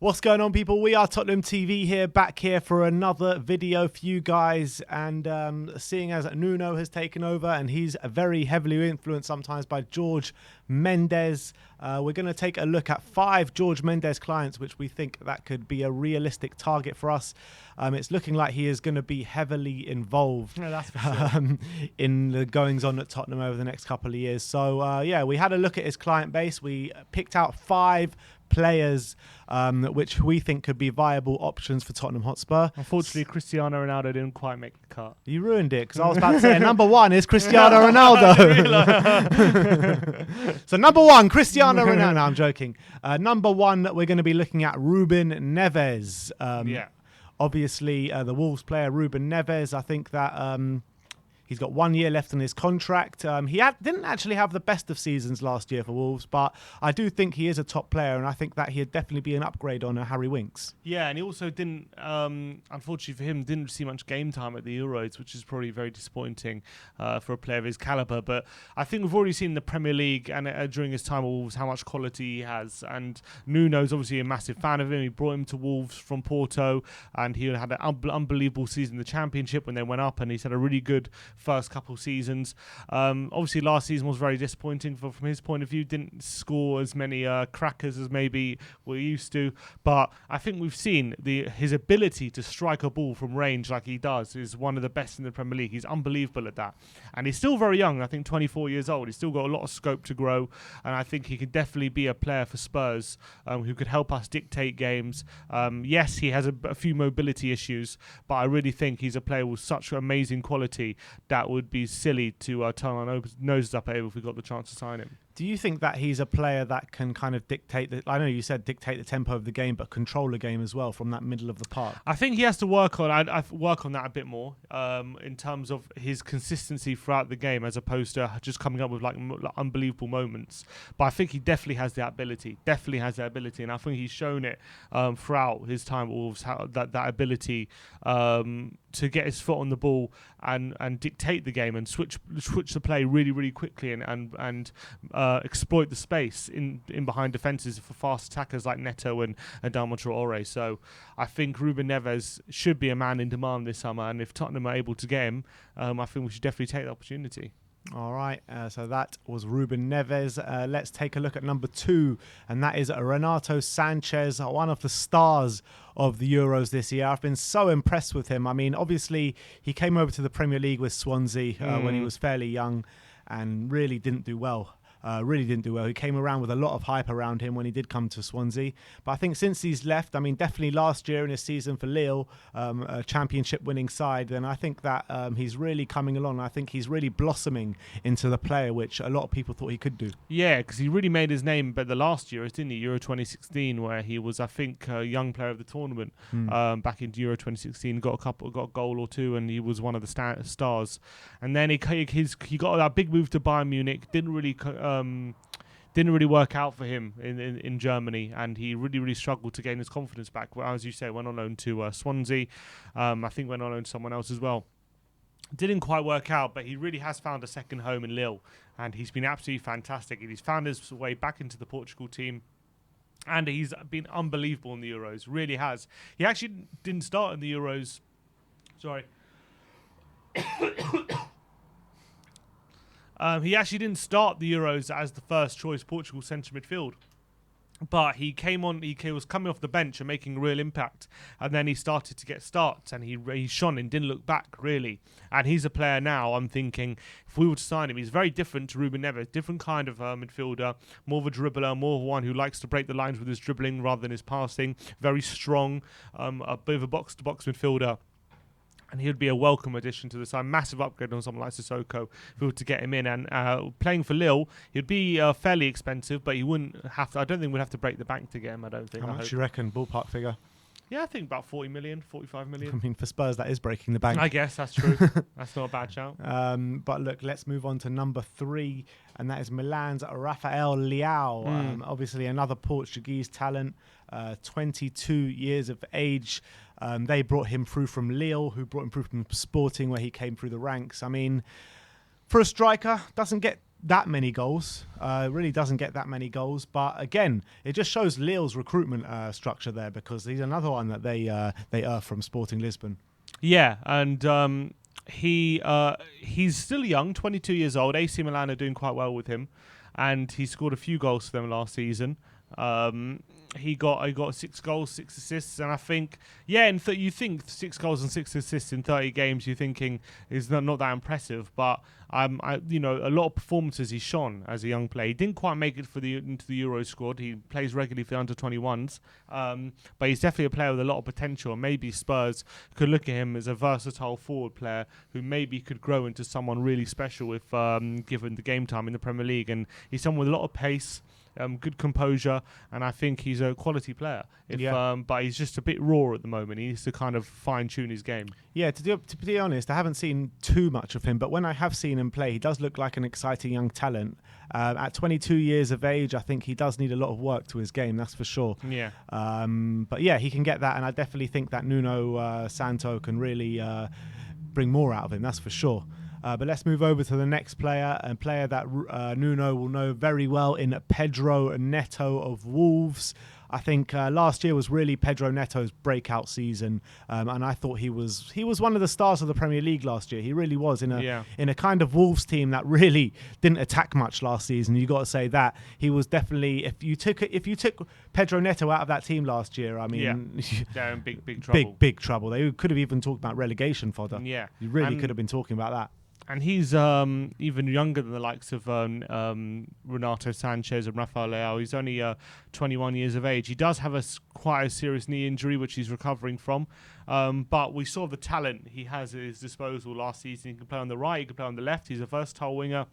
What's going on, people? We are Tottenham TV here, back here for another video for you guys. And seeing as Nuno has taken over and he's very heavily influenced sometimes by Jorge Mendes, we're going to take a look at 5 Jorge Mendes clients, which we think that could be a realistic target for us. It's looking like he is going to be heavily involved that's for sure. in the goings on at Tottenham over the next couple of years. So, yeah, we had a look at his client base. We picked out 5 players which we think could be viable options for Tottenham Hotspur. Unfortunately, Cristiano Ronaldo didn't quite make the cut. You ruined it, because I was about to say number 1 is Cristiano Ronaldo. So number 1, Cristiano Ronaldo. No, I'm joking. Number 1, we're going to be looking at Ruben Neves. Obviously, the Wolves player Ruben Neves. I think that he's got 1 year left on his contract. He didn't actually have the best of seasons last year for Wolves, but I do think he is a top player, and I think that he'd definitely be an upgrade on Harry Winks. Yeah, and he also didn't, unfortunately for him, didn't see much game time at the Euros, which is probably very disappointing for a player of his caliber. But I think we've already seen in the Premier League and during his time at Wolves how much quality he has. And Nuno's obviously a massive fan of him. He brought him to Wolves from Porto, and he had an unbelievable season in the Championship when they went up, and he's had a really good first couple seasons. Obviously last season was very disappointing from his point of view. Didn't score as many crackers as maybe we're used to, but I think we've seen his ability to strike a ball from range like he does is one of the best in the Premier League. He's unbelievable at that, and he's still very young. I think 24 years old. He's still got a lot of scope to grow, and I think he could definitely be a player for Spurs who could help us dictate games. Yes, he has a few mobility issues, but I really think he's a player with such amazing quality that would be silly to turn our noses up at him if we got the chance to sign him. Do you think that he's a player that can kind of dictate I know you said dictate the tempo of the game, but control the game as well from that middle of the park? I think he has to work on. I'd work on that a bit more in terms of his consistency throughout the game, as opposed to just coming up with like unbelievable moments. But I think he definitely has that ability. And I think he's shown it throughout his time at Wolves, that ability to get his foot on the ball and dictate the game and switch the play really, really quickly and exploit the space in behind defences for fast attackers like Neto and Adama Traore. So I think Ruben Neves should be a man in demand this summer, and if Tottenham are able to get him, I think we should definitely take the opportunity. All right, so that was Ruben Neves. Let's take a look at number 2, and that is Renato Sanches, one of the stars of the Euros this year. I've been so impressed with him. I mean, obviously, he came over to the Premier League with Swansea when he was fairly young and really didn't do well. He came around with a lot of hype around him when he did come to Swansea. But I think since he's left, I mean, definitely last year in his season for Lille, a championship-winning side, then I think that he's really coming along. I think he's really blossoming into the player which a lot of people thought he could do. Yeah, because he really made his name but the last year, didn't he? Euro 2016, where he was, I think, a young player of the tournament back in Euro 2016. Got a goal or two, and he was one of the stars. And then he got that big move to Bayern Munich. Didn't really work out for him in Germany, and he really struggled to gain his confidence back. Well, as you say, went on loan to Swansea. I think went on loan to someone else as well. Didn't quite work out, but he really has found a second home in Lille, and he's been absolutely fantastic. And he's found his way back into the Portugal team, and he's been unbelievable in the Euros. Really has. He actually didn't start in the Euros. Sorry. He actually didn't start the Euros as the first choice Portugal centre midfield, but he came on. He was coming off the bench and making a real impact, and then he started to get starts, and he shone and didn't look back really. And he's a player now. I'm thinking if we were to sign him, he's very different to Ruben Neves, different kind of midfielder, more of a dribbler, more of one who likes to break the lines with his dribbling rather than his passing. Very strong, a bit of a box-to-box midfielder. And he would be a welcome addition to the side. Massive upgrade on someone like Sissoko if we were to get him in. And playing for Lille, he'd be fairly expensive, but he wouldn't have to. I don't think we'd have to break the bank to get him. I don't think. How much do you reckon, ballpark figure? Yeah, I think about 40 million, 45 million. I mean, for Spurs, that is breaking the bank. I guess that's true. That's not a bad shout. But look, let's move on to number 3, and that is Milan's Raphaelliao. Obviously, another Portuguese talent, 22 years of age. They brought him through from Lille, who brought him through from Sporting, where he came through the ranks. I mean, for a striker, doesn't get that many goals. Really doesn't get that many goals. But again, it just shows Lille's recruitment structure there, because he's another one that they earth from Sporting Lisbon. Yeah, and he's still young, 22 years old. AC Milan are doing quite well with him, and he scored a few goals for them last season. He got 6 goals, 6 assists, and I think, you think 6 goals and 6 assists in 30 games, you're thinking is not that impressive, but a lot of performances he's shown as a young player. He didn't quite make it into the Euro squad. He plays regularly for the under-21s, but he's definitely a player with a lot of potential. And maybe Spurs could look at him as a versatile forward player who maybe could grow into someone really special if given the game time in the Premier League. And he's someone with a lot of pace. Good composure, and I think he's a quality player. But he's just a bit raw at the moment. He needs to kind of fine-tune his game. Yeah, to be honest, I haven't seen too much of him, but when I have seen him play, he does look like an exciting young talent. At 22 years of age, I think he does need a lot of work to his game, that's for sure. Yeah. But yeah, he can get that, and I definitely think that Nuno Santo can really bring more out of him, that's for sure. But let's move over to the next player, a player that Nuno will know very well in Pedro Neto of Wolves. I think last year was really Pedro Neto's breakout season, and I thought he was one of the stars of the Premier League last year. He really was in a kind of Wolves team that really didn't attack much last season. You got to say that he was definitely, if you took Pedro Neto out of that team last year, I mean, they're in big trouble. Big trouble. They could have even talked about relegation fodder. Yeah, you really could have been talking about that. And he's even younger than the likes of Renato Sanches and Raphaelliao. He's only 21 years of age. He does have quite a serious knee injury, which he's recovering from. But we saw the talent he has at his disposal last season. He can play on the right, he can play on the left. He's a versatile winger.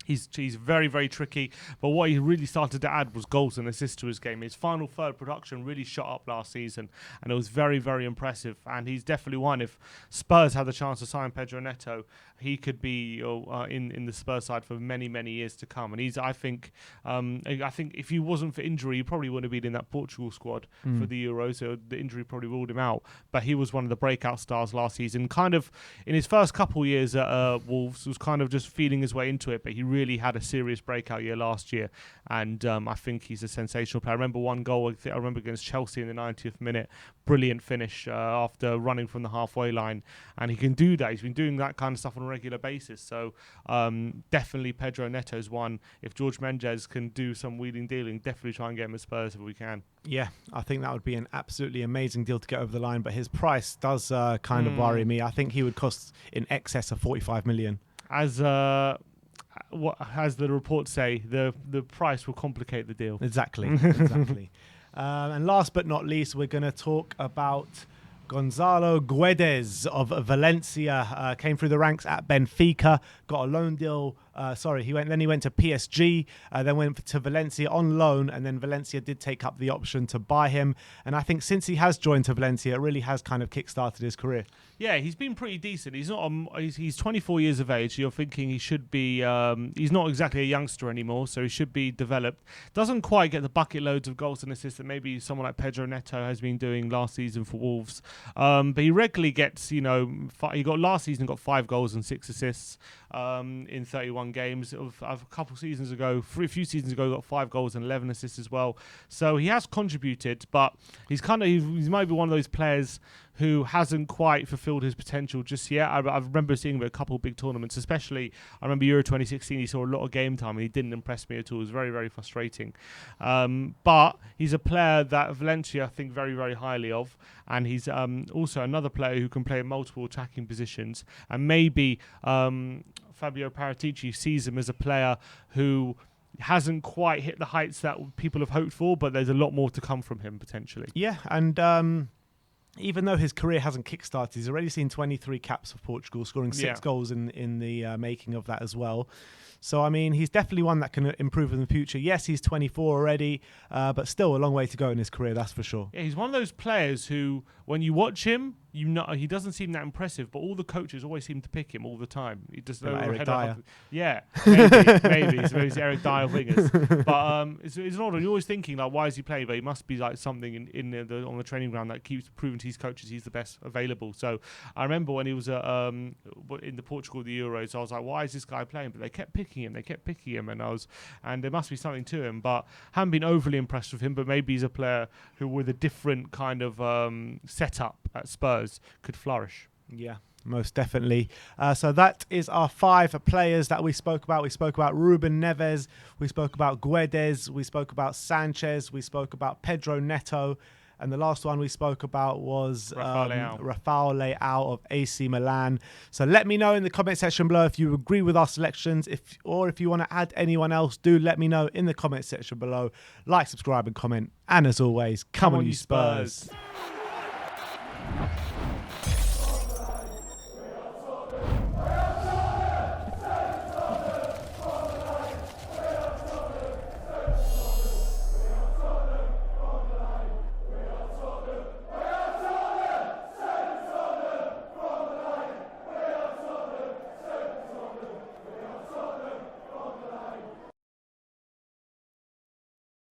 He's very, very tricky, but what he really started to add was goals and assists to his game. His final third production really shot up last season, and it was very, very impressive. And he's definitely one. If Spurs had the chance to sign Pedro Neto, he could be in the Spurs side for many, many years to come. And I think if he wasn't for injury, he probably wouldn't have been in that Portugal squad for the Euros. So the injury probably ruled him out. But he was one of the breakout stars last season. Kind of in his first couple years at Wolves, was kind of just feeling his way into it, but he really had a serious breakout year last year, and I think he's a sensational player. I remember one goal I remember against Chelsea in the 90th minute, brilliant finish after running from the halfway line, and he can do that. He's been doing that kind of stuff on a regular basis, so definitely Pedro Neto's one. If Jorge Mendes can do some wheeling dealing, definitely try and get him at Spurs if we can. Yeah, I think that would be an absolutely amazing deal to get over the line, but his price does kind of worry me. I think he would cost in excess of 45 million. What has the report say? The price will complicate the deal. Exactly. And last but not least, we're going to talk about Gonzalo Guedes of Valencia. Came through the ranks at Benfica, got a loan deal. He went to PSG, then went to Valencia on loan, and then Valencia did take up the option to buy him. And I think since he has joined to Valencia, it really has kind of kick-started his career. Yeah, he's been pretty decent. He's not. He's 24 years of age. You're thinking he should be. He's not exactly a youngster anymore, so he should be developed. Doesn't quite get the bucket loads of goals and assists that maybe someone like Pedro Neto has been doing last season for Wolves. But he regularly gets. He got last season got 5 goals and 6 assists in 31 games. A few seasons ago, got 5 goals and 11 assists as well. So he has contributed, but he might be one of those players who hasn't quite fulfilled his potential just yet. I remember seeing him at a couple of big tournaments, especially I remember Euro 2016, he saw a lot of game time and he didn't impress me at all. It was very, very frustrating. But he's a player that Valencia think very, very highly of, and he's also another player who can play in multiple attacking positions, and maybe Fabio Paratici sees him as a player who hasn't quite hit the heights that people have hoped for, but there's a lot more to come from him potentially. Yeah, and even though his career hasn't kick-started, he's already seen 23 caps for Portugal, scoring 6 goals in the making of that as well. So, I mean, he's definitely one that can improve in the future. Yes, he's 24 already, but still a long way to go in his career, that's for sure. Yeah, he's one of those players who, when you watch him, he doesn't seem that impressive, but all the coaches always seem to pick him all the time. He just Like Eric Dyer. Yeah, maybe it's Eric Dyer wingers. But it's an odd one. You're always thinking like, why is he playing? But he must be like something on the training ground that keeps proving to his coaches he's the best available. So I remember when he was in the Portugal the Euros, I was like, why is this guy playing? But they kept picking him, and there must be something to him. But haven't been overly impressed with him. But maybe he's a player who, with a different kind of setup at Spurs, could flourish. Yeah, most definitely. So that is our 5 players that we spoke about. We spoke about Ruben Neves, we spoke about Guedes, we spoke about Sanchez, we spoke about Pedro Neto, and the last one we spoke about was Raphaelliao of AC Milan. So let me know in the comment section below if you agree with our selections, or if you want to add anyone else, do let me know in the comment section below. Like, subscribe and comment, and as always, come on you Spurs.